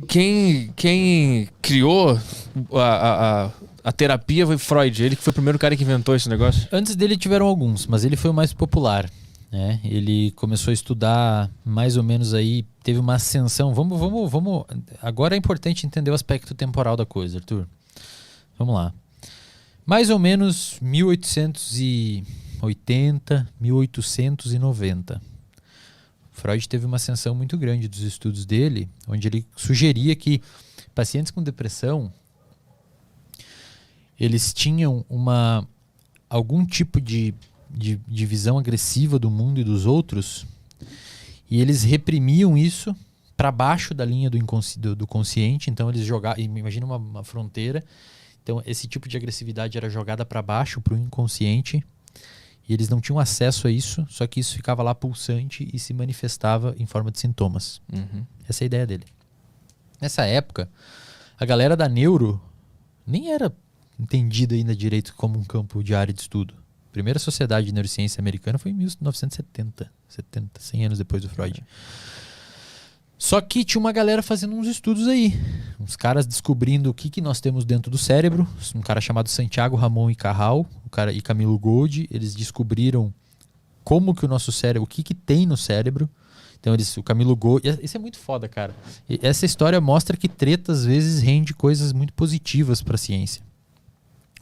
quem criou a terapia foi Freud. Ele que foi o primeiro cara que inventou esse negócio. Antes dele tiveram alguns, mas ele foi o mais popular. Né? Ele começou a estudar mais ou menos aí, teve uma ascensão. Vamos. Agora é importante entender o aspecto temporal da coisa, Arthur. Vamos lá. Mais ou menos 1880, 1890. Freud teve uma ascensão muito grande dos estudos dele, onde ele sugeria que pacientes com depressão eles tinham algum tipo de visão agressiva do mundo e dos outros, e eles reprimiam isso para baixo da linha do consciente. Então eles jogavam, imagina uma fronteira, então esse tipo de agressividade era jogada para baixo, para o inconsciente, e eles não tinham acesso a isso, só que isso ficava lá pulsante e se manifestava em forma de sintomas. Essa é a ideia dele. Nessa época, a galera da neuro nem era entendida ainda direito como um campo de área de estudo. A primeira sociedade de neurociência americana foi em 1970, 100 anos depois do Freud. Só que tinha uma galera fazendo uns estudos aí, uns caras descobrindo o que nós temos dentro do cérebro, um cara chamado Santiago Ramon y Cajal, e Camilo Golgi, eles descobriram como que o nosso cérebro, o que tem no cérebro. Então o Camilo Golgi, isso é muito foda, cara. Essa história mostra que treta às vezes rende coisas muito positivas para a ciência.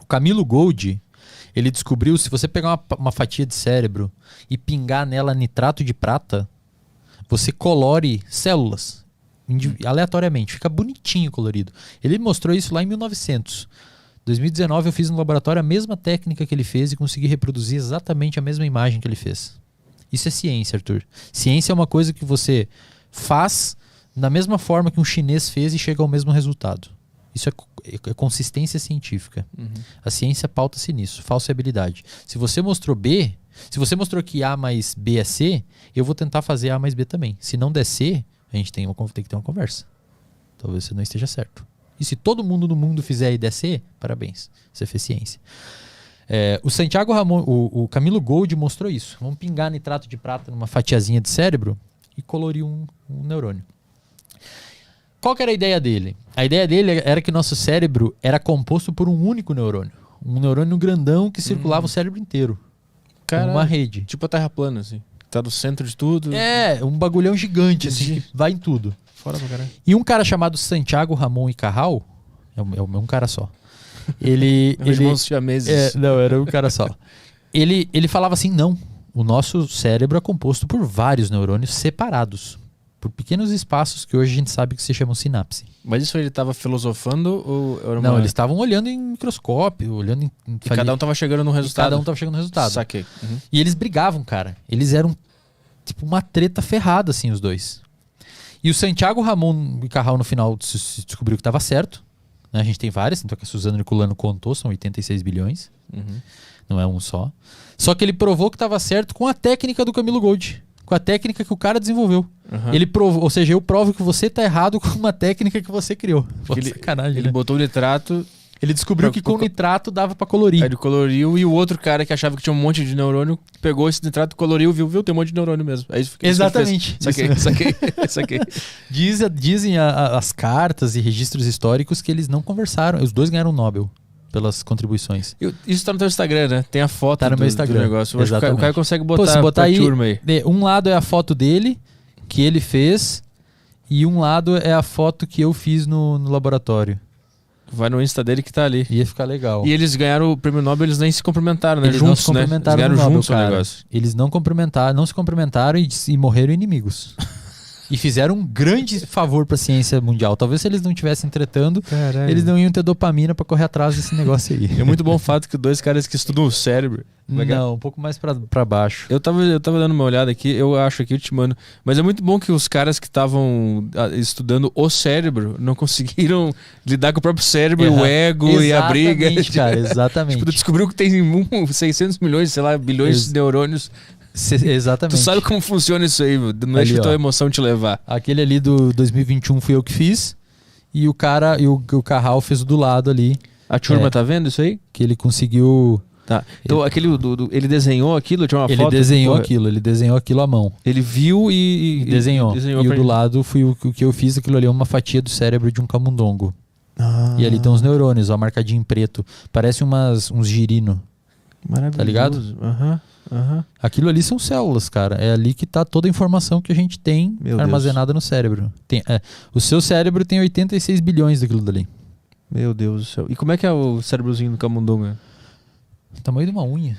O Camilo Golgi, ele descobriu, se você pegar uma fatia de cérebro e pingar nela nitrato de prata, você colore células aleatoriamente, fica bonitinho colorido. Ele mostrou isso lá em 1900. Em 2019 eu fiz no laboratório a mesma técnica que ele fez e consegui reproduzir exatamente a mesma imagem que ele fez. Isso é ciência, Arthur. Ciência é uma coisa que você faz da mesma forma que um chinês fez e chega ao mesmo resultado. Isso é consistência científica. A ciência pauta-se nisso, falseabilidade. Se você mostrou B, se você mostrou que A mais B é C, eu vou tentar fazer A mais B também. Se não der C, a gente tem que ter uma conversa. Talvez você não esteja certo. E se todo mundo no mundo fizer e der C, parabéns, você fez ciência. O Santiago Ramon, o Camilo Golgi mostrou isso. Vamos pingar nitrato de prata numa fatiazinha de cérebro e colorir um neurônio. Qual que era a ideia dele? A ideia dele era que nosso cérebro era composto por um único neurônio. Um neurônio grandão que circulava o cérebro inteiro. Cara, uma rede. Tipo a Terra plana, assim. Tá no centro de tudo. Um bagulhão gigante, assim, que vai em tudo. Fora pra caralho. E um cara chamado Santiago Ramon y Cajal, é um cara só. Ele irmãos siameses. Não, era um cara só. Ele falava assim, não, o nosso cérebro é composto por vários neurônios separados, por pequenos espaços que hoje a gente sabe que se chamam sinapse. Mas isso ele estava filosofando ou era uma... Não, eles estavam olhando em microscópio, olhando em... E cada um estava chegando no resultado? Cada um estava chegando no resultado. Saquei. E eles brigavam, cara. Eles eram tipo uma treta ferrada, assim, os dois. E o Santiago Ramon y Cajal no final descobriu que estava certo. Né? A gente tem várias, então que a Suzano Nicolano contou, são 86 bilhões. Não é um só. Só que ele provou que estava certo com a técnica do Camilo Golgi. Com a técnica que o cara desenvolveu. Ele provou, ou seja, eu provo que você tá errado com uma técnica que você criou. Sacanagem, ele botou o nitrato. Ele descobriu que com nitrato dava pra colorir. Aí ele coloriu e o outro cara que achava que tinha um monte de neurônio pegou esse nitrato, coloriu, viu, tem um monte de neurônio mesmo. É isso, exatamente. Saquei. Dizem as cartas e registros históricos que eles não conversaram. Os dois ganharam o Nobel pelas contribuições. Isso tá no teu Instagram, né? Tem a foto no meu Instagram. Do negócio. Exatamente. O Caio consegue botar, se botar aí, turma aí. Um lado é a foto dele, que ele fez, e um lado é a foto que eu fiz no laboratório. Vai no Insta dele que tá ali. Ia ficar legal. E eles ganharam o prêmio Nobel, eles nem se cumprimentaram, né? Eles juntos, não se cumprimentaram, né? Eles ganharam Nobel, juntos cara. o negócio. Eles não se cumprimentaram e morreram inimigos. E fizeram um grande favor pra ciência mundial. Talvez se eles não estivessem tretando, eles não iam ter dopamina pra correr atrás desse negócio aí. É muito bom o fato que dois caras que estudam o cérebro... Não, um pouco mais pra baixo. Eu tava dando uma olhada aqui, eu acho aqui, eu te mando. Mas é muito bom que os caras que estavam estudando o cérebro não conseguiram lidar com o próprio cérebro, o ego e a briga. Exatamente, cara, exatamente. Tipo, descobriu que tem 600 milhões, sei lá, bilhões de neurônios. Exatamente. Tu sabe como funciona isso aí, não deixa a tua emoção te levar. Aquele ali do 2021 fui eu que fiz, e o cara, e o Cajal fez o do lado ali. A turma tá vendo isso aí? Que ele conseguiu... Tá. Então, ele desenhou aquilo, tinha uma foto? Ele desenhou aquilo à mão. Ele viu e desenhou. E o do lado foi o que eu fiz, aquilo ali é uma fatia do cérebro de um camundongo. E ali tem uns neurônios, ó, marcadinho em preto. Parece uns girino. Maravilhoso. Tá ligado? Aquilo ali são células, cara. É ali que tá toda a informação que a gente tem armazenada no cérebro. O seu cérebro tem 86 bilhões daquilo dali. Meu Deus do céu. E como é que é o cérebrozinho do camundongo? Tamanho de uma unha.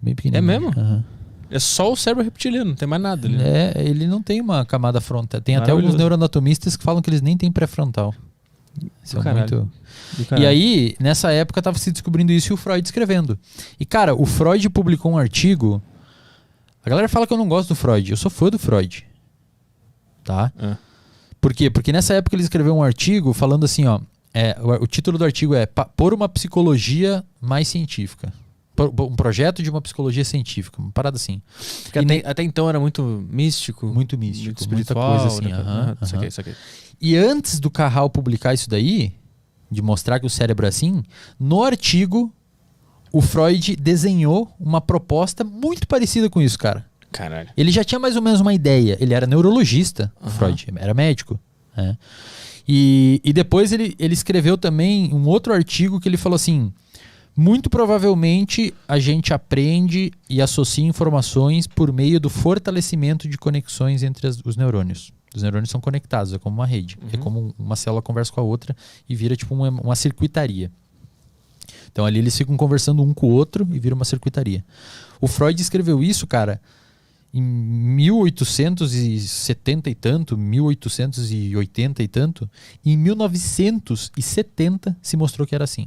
Bem pequenininho. É mesmo? É só o cérebro reptiliano, não tem mais nada ali. Ele não tem uma camada frontal. Tem até alguns neuroanatomistas que falam que eles nem têm pré-frontal. Isso é muito... E aí, nessa época, tava se descobrindo isso e o Freud escrevendo. E, cara, o Freud publicou um artigo... A galera fala que eu não gosto do Freud. Eu sou fã do Freud. Tá? Por quê? Porque nessa época ele escreveu um artigo falando assim, ó... o título do artigo é Por uma psicologia mais científica. Um projeto de uma psicologia científica. Uma parada assim. Porque até então era muito místico. Muito místico. Muito espiritual. Muita coisa assim. Saquei. E antes do Carral publicar isso daí, de mostrar que o cérebro é assim, no artigo, o Freud desenhou uma proposta muito parecida com isso, cara. Caralho. Ele já tinha mais ou menos uma ideia. Ele era neurologista, o Freud. Era médico. E depois ele escreveu também um outro artigo que ele falou assim... Muito provavelmente a gente aprende e associa informações por meio do fortalecimento de conexões entre os neurônios. Os neurônios são conectados, é como uma rede. É como uma célula conversa com a outra e vira tipo uma circuitaria. Então ali eles ficam conversando um com o outro e vira uma circuitaria. O Freud escreveu isso, cara, em 1870 e tanto, 1880 e tanto. E em 1970 se mostrou que era assim.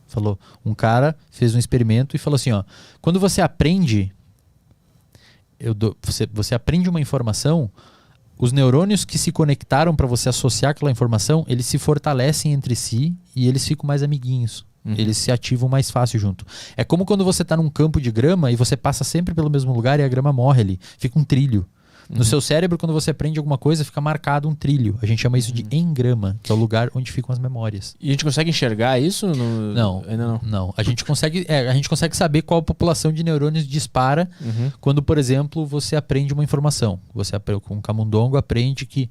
Falou, um cara fez um experimento e falou assim, ó, quando você aprende, você aprende uma informação, os neurônios que se conectaram para você associar aquela informação, eles se fortalecem entre si e eles ficam mais amiguinhos. Eles se ativam mais fácil junto. É como quando você está num campo de grama e você passa sempre pelo mesmo lugar e a grama morre ali. Fica um trilho. No seu cérebro, quando você aprende alguma coisa, fica marcado um trilho. A gente chama isso de engrama, que é o lugar onde ficam as memórias. E a gente consegue enxergar isso? Não, ainda não. Não. A gente consegue saber qual população de neurônios dispara quando, por exemplo, você aprende uma informação. Você, com um camundongo, aprende que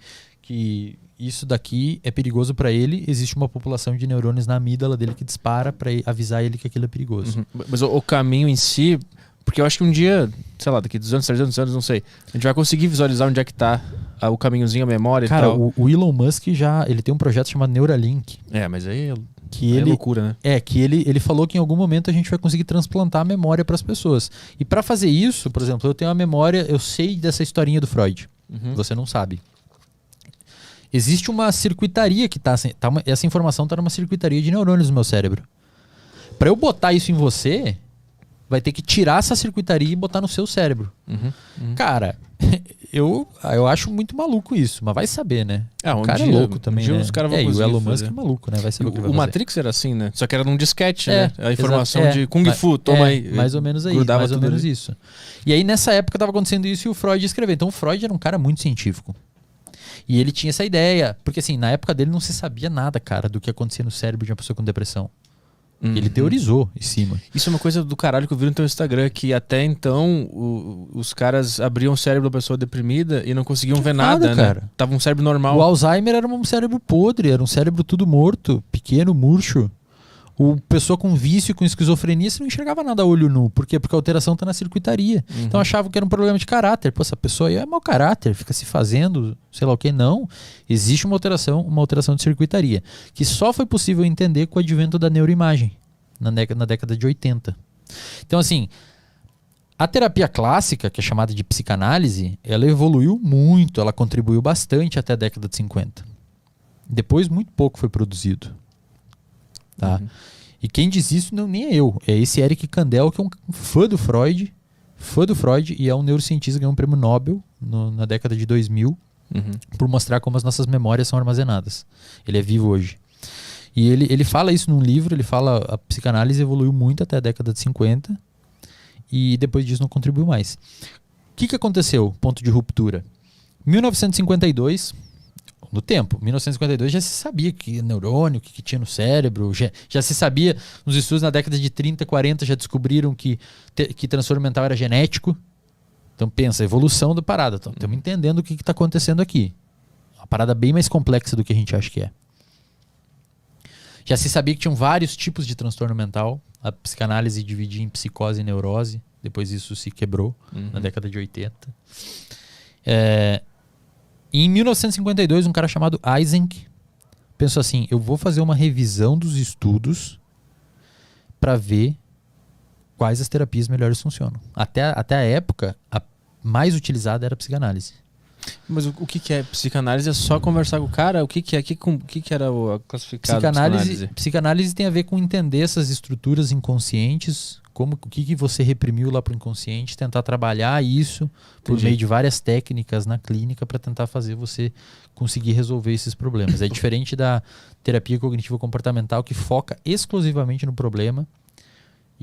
isso daqui é perigoso para ele. Existe uma população de neurônios na amígdala dele que dispara para avisar ele que aquilo é perigoso. Mas o caminho em si... Porque eu acho que um dia, sei lá, daqui 200, 300 anos, não sei, a gente vai conseguir visualizar onde é que tá o caminhozinho, a memória Cara, e tal. O Elon Musk ele tem um projeto chamado Neuralink. Mas aí é loucura, né? Que ele falou que em algum momento a gente vai conseguir transplantar a memória para as pessoas. E para fazer isso, por exemplo, eu tenho uma memória, eu sei dessa historinha do Freud. Você não sabe. Existe uma circuitaria que essa informação tá numa circuitaria de neurônios no meu cérebro. Para eu botar isso em você... vai ter que tirar essa circuitaria e botar no seu cérebro. Cara, eu acho muito maluco isso, mas vai saber, né? O cara é louco também, né? Os caras vão e o Elon Musk fazer. é maluco, né? Vai saber o que vai fazer. O Matrix era assim, né? Só que era num disquete, né? A informação de Kung Fu, toma aí. Mais ou menos aí, mais ou menos isso. E aí nessa época tava acontecendo isso e o Freud escreveu. Então o Freud era um cara muito científico. E ele tinha essa ideia, porque assim, na época dele não se sabia nada, cara, do que acontecia no cérebro de uma pessoa com depressão. Ele teorizou em cima. Isso é uma coisa do caralho que eu vi no teu Instagram, que até então os caras abriam o cérebro da pessoa deprimida e não conseguiam ver nada, né? Cara. Tava um cérebro normal. O Alzheimer era um cérebro podre, era um cérebro tudo morto, pequeno, murcho. O pessoa com vício, com esquizofrenia, você não enxergava nada a olho nu. Por quê? Porque a alteração tá na circuitaria. Então achavam que era um problema de caráter. Pô, essa pessoa aí é mau caráter, fica se fazendo, sei lá o que. Não. Existe uma alteração de circuitaria. Que só foi possível entender com o advento da neuroimagem, na década de 80. Então, assim, a terapia clássica, que é chamada de psicanálise, ela evoluiu muito, ela contribuiu bastante até a década de 50. Depois, muito pouco foi produzido. Tá? E quem diz isso nem é eu. É esse Eric Kandel, que é um fã do Freud, e é um neurocientista que ganhou um prêmio Nobel na década de 2000 por mostrar como as nossas memórias são armazenadas. Ele é vivo hoje. E ele fala isso num livro, ele fala a psicanálise evoluiu muito até a década de 50 e depois disso não contribuiu mais. O que aconteceu? Ponto de ruptura. 1952, No tempo. Em 1952 já se sabia que neurônio, o que tinha no cérebro, já se sabia, nos estudos na década de 30, 40 já descobriram que transtorno mental era genético. Então pensa, evolução da parada. Estamos entendendo o que está acontecendo aqui. Uma parada bem mais complexa do que a gente acha que é. Já se sabia que tinham vários tipos de transtorno mental. A psicanálise dividia em psicose e neurose. Depois isso se quebrou na década de 80. Em 1952, um cara chamado Eysenck pensou assim, eu vou fazer uma revisão dos estudos para ver quais as terapias melhores funcionam. Até a época, a mais utilizada era a psicanálise. Mas o que é psicanálise? É só conversar com o cara? O que era a classificado Psicanálise tem a ver com entender essas estruturas inconscientes, o que você reprimiu lá para o inconsciente, tentar trabalhar isso por meio de várias técnicas na clínica para tentar fazer você conseguir resolver esses problemas. É diferente da terapia cognitivo-comportamental, que foca exclusivamente no problema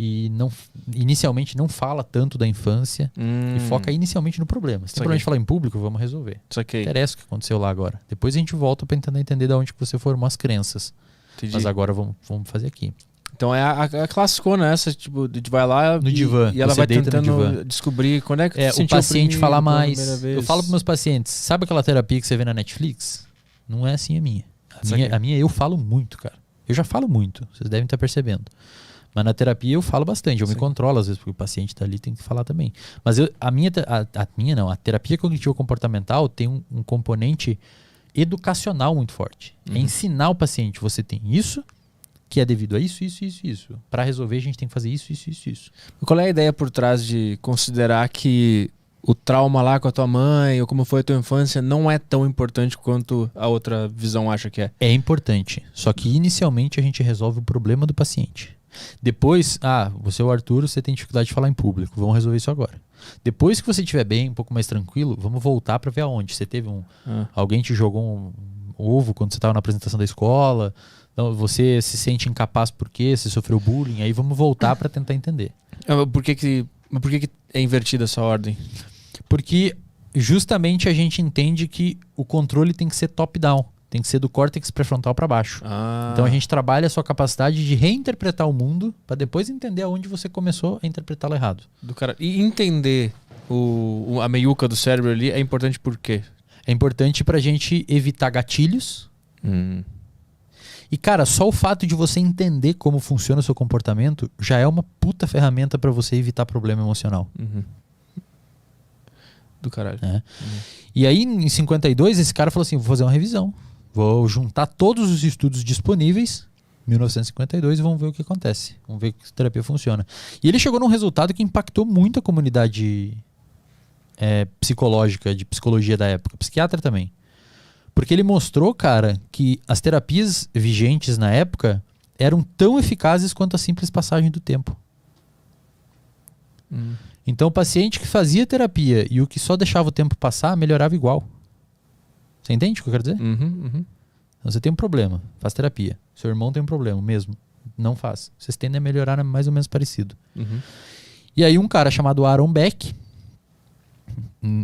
e inicialmente não fala tanto da infância e foca inicialmente no problema. Se tem problema de falar em público, vamos resolver. Não interessa o que aconteceu lá agora. Depois a gente volta para tentar entender de onde que você formou as crenças. Entendi. Mas agora vamos fazer aqui. Então é a classicona essa, tipo, de vai lá no divã, e ela vai tentando descobrir quando é que o paciente fala mais. Eu falo para meus pacientes, sabe aquela terapia que você vê na Netflix? Não é assim a minha. A minha eu falo muito, cara. Eu já falo muito, vocês devem estar percebendo. Mas na terapia eu falo bastante, eu me controlo às vezes, porque o paciente está ali, tem que falar também. Mas a terapia cognitivo-comportamental tem um componente educacional muito forte. É ensinar o paciente, você tem isso, que é devido a isso. Para resolver, a gente tem que fazer isso. Qual é a ideia por trás de considerar que o trauma lá com a tua mãe ou como foi a tua infância não é tão importante quanto a outra visão acha que é? É importante, só que inicialmente a gente resolve o problema do paciente. Depois, você é o Arthur, você tem dificuldade de falar em público, vamos resolver isso agora. Depois que você estiver bem, um pouco mais tranquilo, vamos voltar para ver aonde. Você teve alguém te jogou um ovo quando você estava na apresentação da escola, então você se sente incapaz porque você sofreu bullying, aí vamos voltar para tentar entender. Por que é invertida essa ordem? Porque justamente a gente entende que o controle tem que ser top-down. Tem que ser do córtex pré-frontal para baixo. Então a gente trabalha a sua capacidade de reinterpretar o mundo para depois entender aonde você começou a interpretá-lo errado. E entender a meiuca do cérebro ali é importante por quê? É importante pra gente evitar gatilhos. E cara, só o fato de você entender como funciona o seu comportamento já é uma puta ferramenta para você evitar problema emocional. Do caralho. E aí em 52 esse cara falou assim, vou fazer uma revisão. Vou juntar todos os estudos disponíveis, 1952, e vamos ver o que acontece. Vamos ver que a terapia funciona. E ele chegou num resultado que impactou muito a comunidade psicológica, de psicologia da época, psiquiatra também. Porque ele mostrou, cara, que as terapias vigentes na época eram tão eficazes quanto a simples passagem do tempo. Então o paciente que fazia terapia e o que só deixava o tempo passar, melhorava igual. Você entende o que eu quero dizer? Então você tem um problema, faz terapia. Seu irmão tem um problema mesmo, não faz. Vocês tendem a melhorar mais ou menos parecido. E aí um cara chamado Aaron Beck,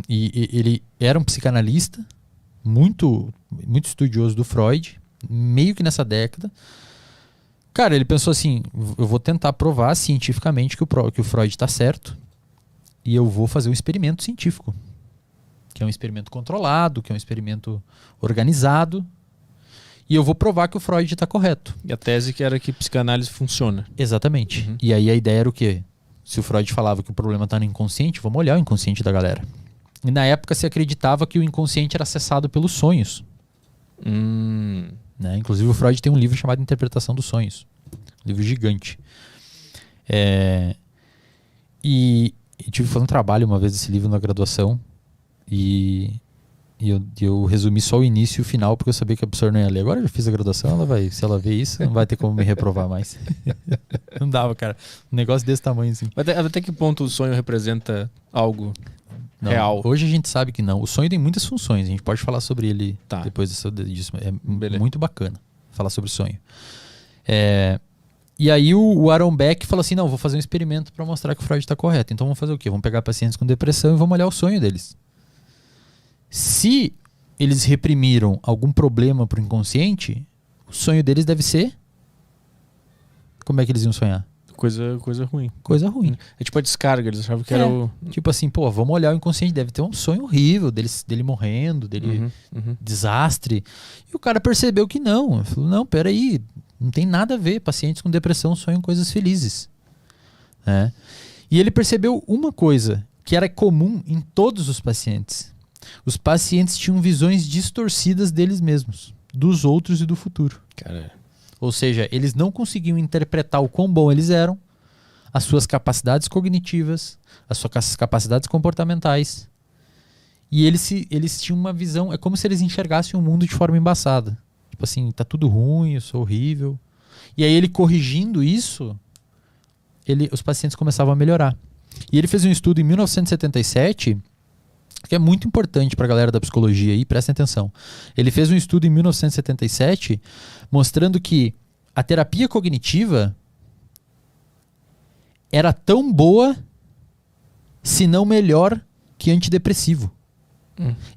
e ele era um psicanalista, muito estudioso do Freud, meio que nessa década. Cara, ele pensou assim, eu vou tentar provar cientificamente que o Freud está certo e eu vou fazer um experimento científico. Que é um experimento controlado, que é um experimento organizado. E eu vou provar que o Freud está correto. E a tese que era que psicanálise funciona. Exatamente. E aí a ideia era o quê? Se o Freud falava que o problema está no inconsciente, vamos olhar o inconsciente da galera. E na época se acreditava que o inconsciente era acessado pelos sonhos. Né? Inclusive o Freud tem um livro chamado Interpretação dos Sonhos. Um livro gigante. E tive que fazer um trabalho uma vez desse livro na graduação. E eu resumi só o início e o final, porque eu sabia que a professora não ia ler. Agora eu já fiz a graduação, se ela ver isso, não vai ter como me reprovar mais. Não dava, cara. Um negócio desse tamanho assim. Até que ponto o sonho representa algo real? Hoje a gente sabe que não. O sonho tem muitas funções, a gente pode falar sobre ele depois disso. É muito bacana falar sobre sonho. E aí o Aaron Beck falou assim, não, vou fazer um experimento para mostrar que o Freud está correto. Então vamos fazer o quê? Vamos pegar pacientes com depressão e vamos olhar o sonho deles. Se eles reprimiram algum problema pro inconsciente, o sonho deles deve ser... Como é que eles iam sonhar? Coisa ruim. Coisa ruim. É tipo a descarga, eles achavam que era o... Tipo assim, pô, vamos olhar o inconsciente, deve ter um sonho horrível dele morrendo, dele desastre. E o cara percebeu que não. Ele falou, não, peraí, não tem nada a ver. Pacientes com depressão sonham coisas felizes. Né? E ele percebeu uma coisa, que era comum em todos os pacientes. Os pacientes tinham visões distorcidas deles mesmos, dos outros e do futuro. Cara... Ou seja, eles não conseguiam interpretar o quão bom eles eram, as suas capacidades cognitivas, as suas capacidades comportamentais. E eles tinham uma visão... É como se eles enxergassem o mundo de forma embaçada. Tipo assim, tá tudo ruim, eu sou horrível. E aí ele corrigindo isso, os pacientes começavam a melhorar. E ele fez um estudo em 1977... que é muito importante para a galera da psicologia aí, prestem atenção. Ele fez um estudo em 1977 mostrando que a terapia cognitiva era tão boa, se não melhor, que antidepressivo.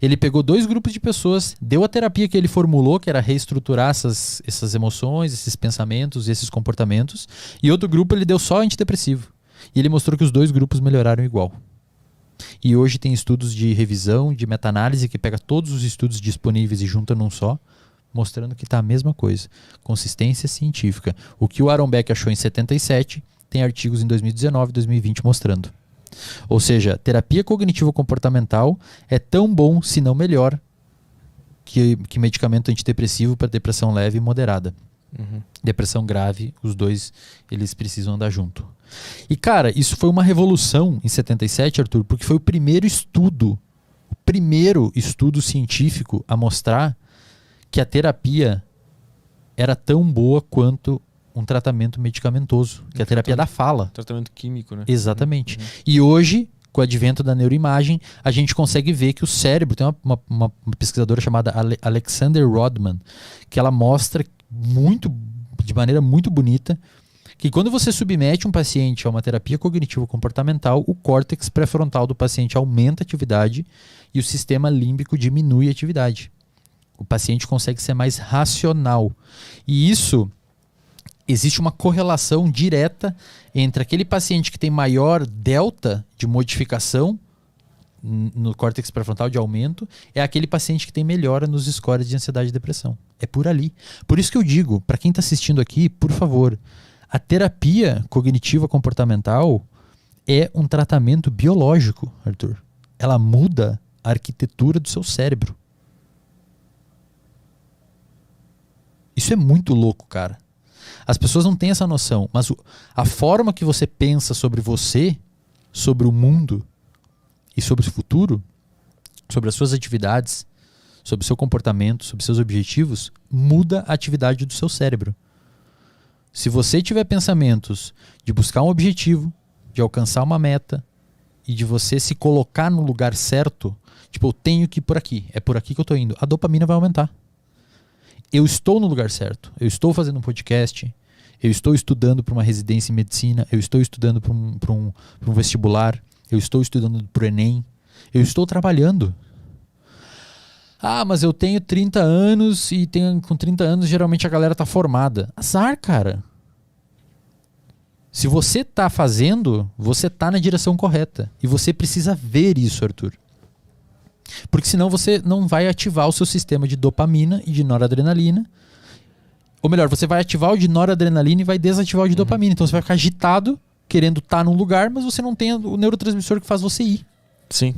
Ele pegou 2 grupos de pessoas, deu a terapia que ele formulou, que era reestruturar essas emoções, esses pensamentos, esses comportamentos, e outro grupo ele deu só antidepressivo. E ele mostrou que os 2 grupos melhoraram igual. E hoje tem estudos de revisão, de meta-análise, que pega todos os estudos disponíveis e junta num só, mostrando que está a mesma coisa. Consistência científica. O que o Aaron Beck achou em 77, tem artigos em 2019 e 2020 mostrando. Ou seja, terapia cognitivo-comportamental é tão bom, se não melhor, que medicamento antidepressivo para depressão leve e moderada. Depressão grave, os 2 eles precisam andar junto. E cara, isso foi uma revolução em 77, Arthur, porque foi o primeiro estudo científico a mostrar que a terapia era tão boa quanto um tratamento medicamentoso, que é a terapia da fala. Tratamento químico, né? Exatamente. E hoje, com o advento da neuroimagem, a gente consegue ver que o cérebro, tem uma pesquisadora chamada Alexander Rodman, que ela mostra de maneira muito bonita, que quando você submete um paciente a uma terapia cognitivo-comportamental, o córtex pré-frontal do paciente aumenta a atividade e o sistema límbico diminui a atividade. O paciente consegue ser mais racional. E isso, existe uma correlação direta entre aquele paciente que tem maior delta de modificação no córtex pré-frontal de aumento, é aquele paciente que tem melhora nos scores de ansiedade e depressão. É por ali. Por isso que eu digo, para quem está assistindo aqui, por favor, a terapia cognitiva comportamental é um tratamento biológico, Arthur. Ela muda a arquitetura do seu cérebro. Isso é muito louco, cara. As pessoas não têm essa noção, mas a forma que você pensa sobre você, sobre o mundo e sobre o futuro, sobre as suas atividades, sobre o seu comportamento, sobre seus objetivos, muda a atividade do seu cérebro. Se você tiver pensamentos de buscar um objetivo, de alcançar uma meta e de você se colocar no lugar certo, tipo, eu tenho que ir por aqui, é por aqui que eu tô indo, a dopamina vai aumentar. Eu estou no lugar certo, eu estou fazendo um podcast, eu estou estudando para uma residência em medicina, eu estou estudando para um vestibular, eu estou estudando para o Enem, eu estou trabalhando. Ah, mas eu tenho 30 anos e com 30 anos geralmente a galera tá formada. Azar, cara. Se você tá fazendo, você tá na direção correta. E você precisa ver isso, Arthur. Porque senão você não vai ativar o seu sistema de dopamina e de noradrenalina. Ou melhor, você vai ativar o de noradrenalina e vai desativar o de dopamina. Então você vai ficar agitado, querendo estar num lugar, mas você não tem o neurotransmissor que faz você ir. Sim.